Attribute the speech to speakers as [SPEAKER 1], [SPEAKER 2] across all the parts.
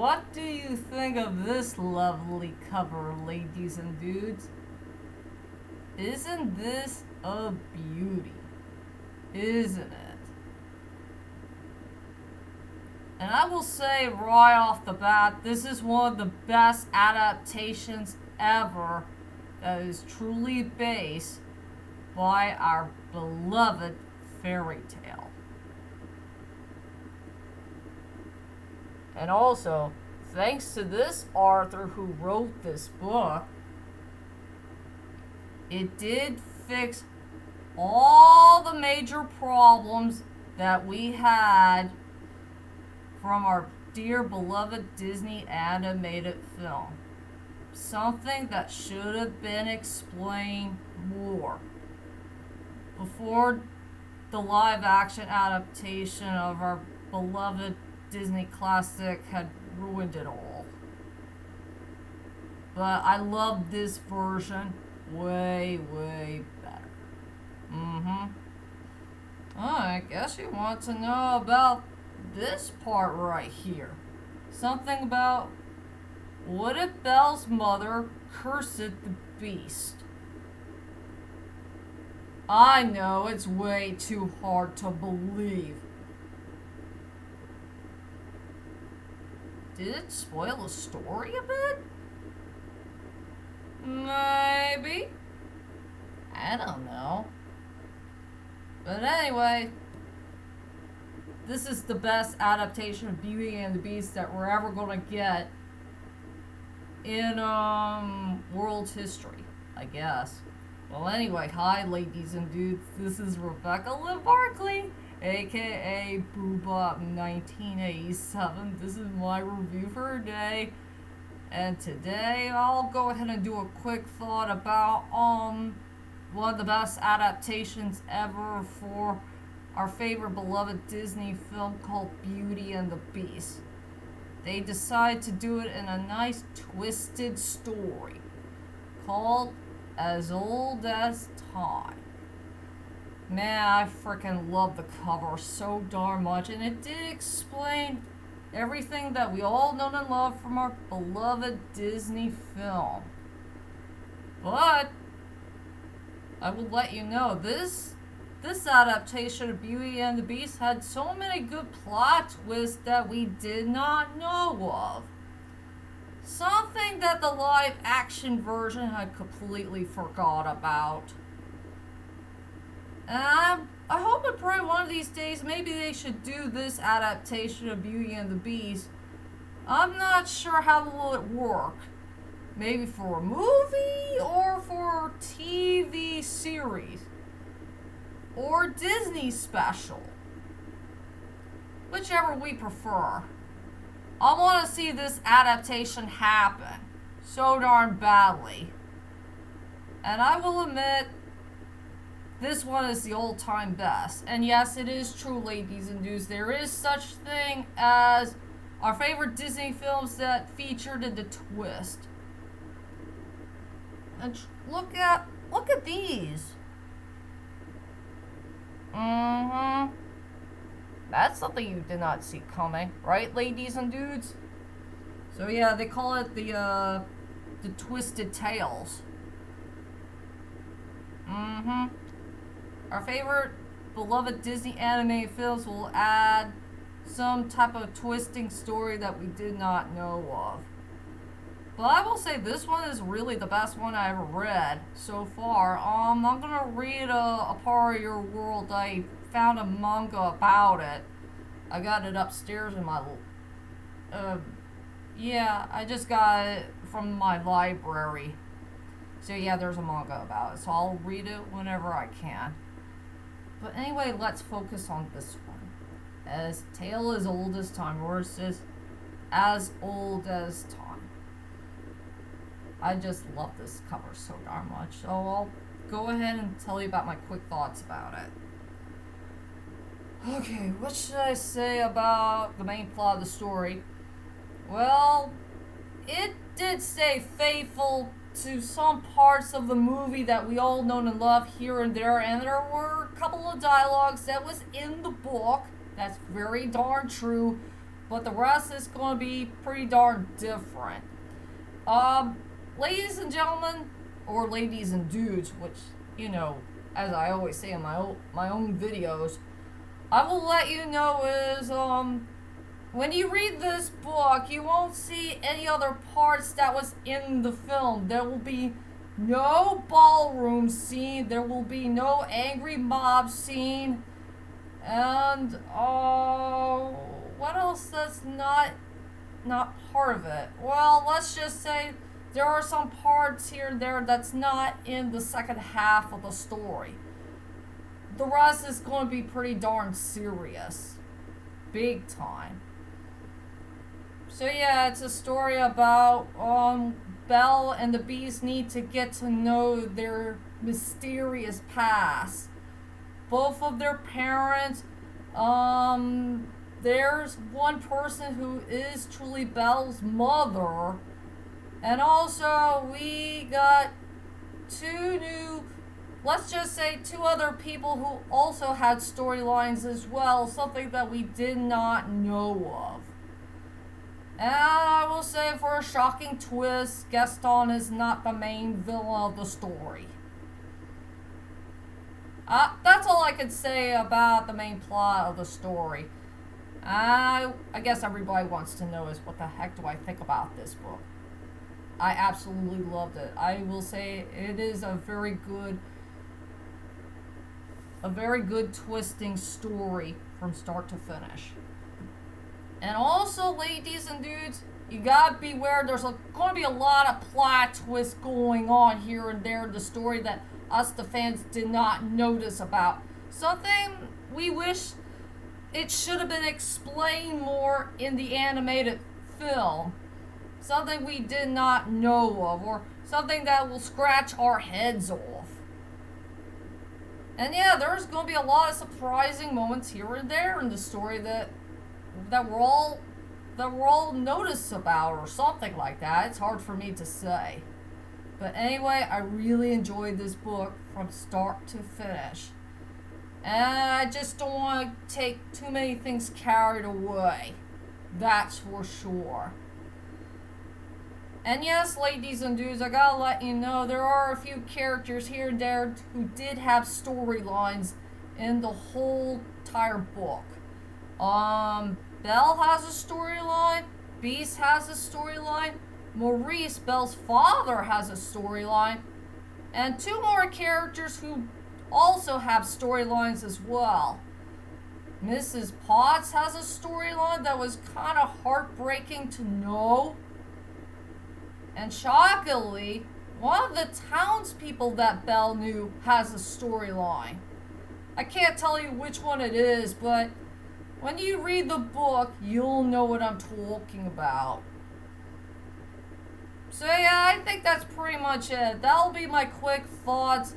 [SPEAKER 1] what do you think of this lovely cover, ladies and dudes? Isn't this a beauty? Isn't it? And I will say right off the bat, this is one of the best adaptations ever that is truly based by our beloved fairy tale. And also, thanks to this author who wrote this book, it did fix all the major problems that we had from our dear beloved Disney animated film. Something that should have been explained more before the live action adaptation of our beloved Disney classic had ruined it all. But I love this version way, way better. Oh, I guess you want to know about this part right here. Something about what if Belle's mother cursed the beast? I know it's way too hard to believe. Did it spoil the story a bit? Maybe. I don't know. But anyway, this is the best adaptation of Beauty and the Beast that we're ever gonna get in world history, I guess. Well, anyway, hi ladies and dudes. This is Rebecca Lynn Barkley, aka Boobop1987. This is my review for today. And today I'll go ahead and do a quick thought about one of the best adaptations ever for our favorite beloved Disney film called Beauty and the Beast. They decided to do it in a nice twisted story called As Old as Time. Man, I freaking love the cover so darn much, and it did explain everything that we all know and love from our beloved Disney film. But I will let you know, this adaptation of Beauty and the Beast had so many good plot twists that we did not know of. Something that the live action version had completely forgot about. And I hope and pray one of these days maybe they should do this adaptation of Beauty and the Beast. I'm not sure how will it work. Maybe for a movie or for a TV series. Or Disney special. Whichever we prefer. I want to see this adaptation happen so darn badly. And I will admit, this one is the all-time best. And yes, it is true, ladies and dudes. There is such thing as our favorite Disney films that featured in the twist. And look at these. That's something you did not see coming, right, ladies and dudes? So yeah, they call it the Twisted Tales. Our favorite beloved Disney animated films will add some type of twisting story that we did not know of. But I will say this one is really the best one I ever read so far. I'm gonna read a part of your world. I found a manga about it. I got it upstairs in my yeah, I just got it from my library. So yeah, there's a manga about it. So I'll read it whenever I can. But anyway, let's focus on this one. As Tale as Old as Time, or it says As Old as Time. I just love this cover so darn much. So I'll go ahead and tell you about my quick thoughts about it. Okay, what should I say about the main plot of the story? Well, it did stay faithful to some parts of the movie that we all know and love here and there, and there were a couple of dialogues that was in the book. That's very darn true. but the rest is going to be pretty darn different. Ladies and gentlemen, or ladies and dudes, which, you know, as I always say in my own videos, I will let you know is, when you read this book, you won't see any other parts that was in the film. There will be no ballroom scene, there will be no angry mob scene, and, what else that's not part of it? Well, let's just say there are some parts here and there that's not in the second half of the story. The rest is going to be pretty darn serious. Big time. So yeah, it's a story about Belle and the Bees need to get to know their mysterious past. Both of their parents, there's one person who is truly Belle's mother. And also, we got let's just say two other people who also had storylines as well, something that we did not know of. And I will say, for a shocking twist, Gaston is not the main villain of the story. That's all I could say about the main plot of the story. I guess everybody wants to know is what the heck do I think about this book. I absolutely loved it. I will say it is a very good twisting story from start to finish. And also, ladies and dudes, you gotta beware, there's going to be a lot of plot twists going on here and there in the story that us, the fans, did not notice about. Something we wish it should have been explained more in the animated film. Something we did not know of, or something that will scratch our heads off. And yeah, there's going to be a lot of surprising moments here and there in the story that we're all noticed about, or something like that. It's hard for me to say. But anyway, I really enjoyed this book from start to finish. And I just don't want to take too many things carried away. That's for sure. And yes, ladies and dudes, I gotta let you know, there are a few characters here and there who did have storylines in the whole entire book. Belle has a storyline, Beast has a storyline, Maurice, Belle's father, has a storyline, and two more characters who also have storylines as well. Mrs. Potts has a storyline that was kind of heartbreaking to know. And shockingly, one of the townspeople that Belle knew has a storyline. I can't tell you which one it is, but when you read the book, you'll know what I'm talking about. So yeah, I think that's pretty much it. That'll be my quick thoughts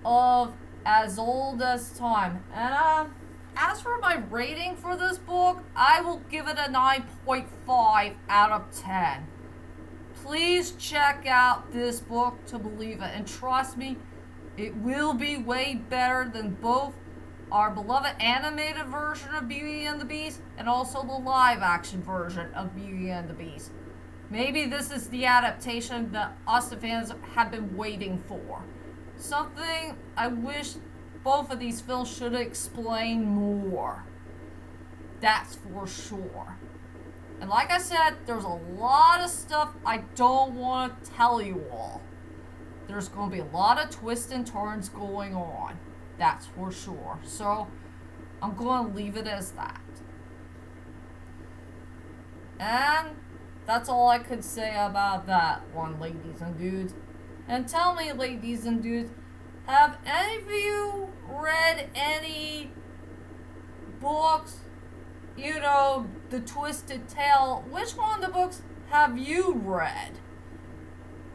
[SPEAKER 1] of As Old as Time. And as for my rating for this book, I will give it a 9.5 out of 10. Please check out this book to believe it. And trust me, it will be way better than both our beloved animated version of Beauty and the Beast and also the live action version of Beauty and the Beast. Maybe this is the adaptation that us the fans have been waiting for. Something I wish both of these films should explain more. That's for sure. And like I said, there's a lot of stuff I don't want to tell you all. There's going to be a lot of twists and turns going on. That's for sure. So, I'm going to leave it as that. And that's all I could say about that one, ladies and dudes. And tell me, ladies and dudes, have any of you read any books, you know, The Twisted Tale? Which one of the books have you read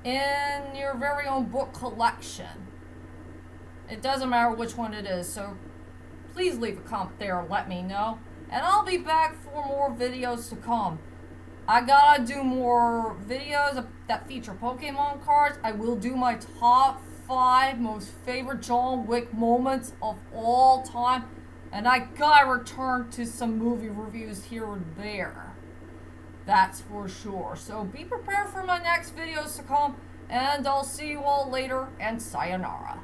[SPEAKER 1] in your very own book collection? It doesn't matter which one it is, so please leave a comment there and let me know. And I'll be back for more videos to come. I gotta do more videos that feature Pokemon cards. I will do my top 5 most favorite John Wick moments of all time. And I gotta return to some movie reviews here and there. That's for sure. So be prepared for my next videos to come. And I'll see you all later, and sayonara.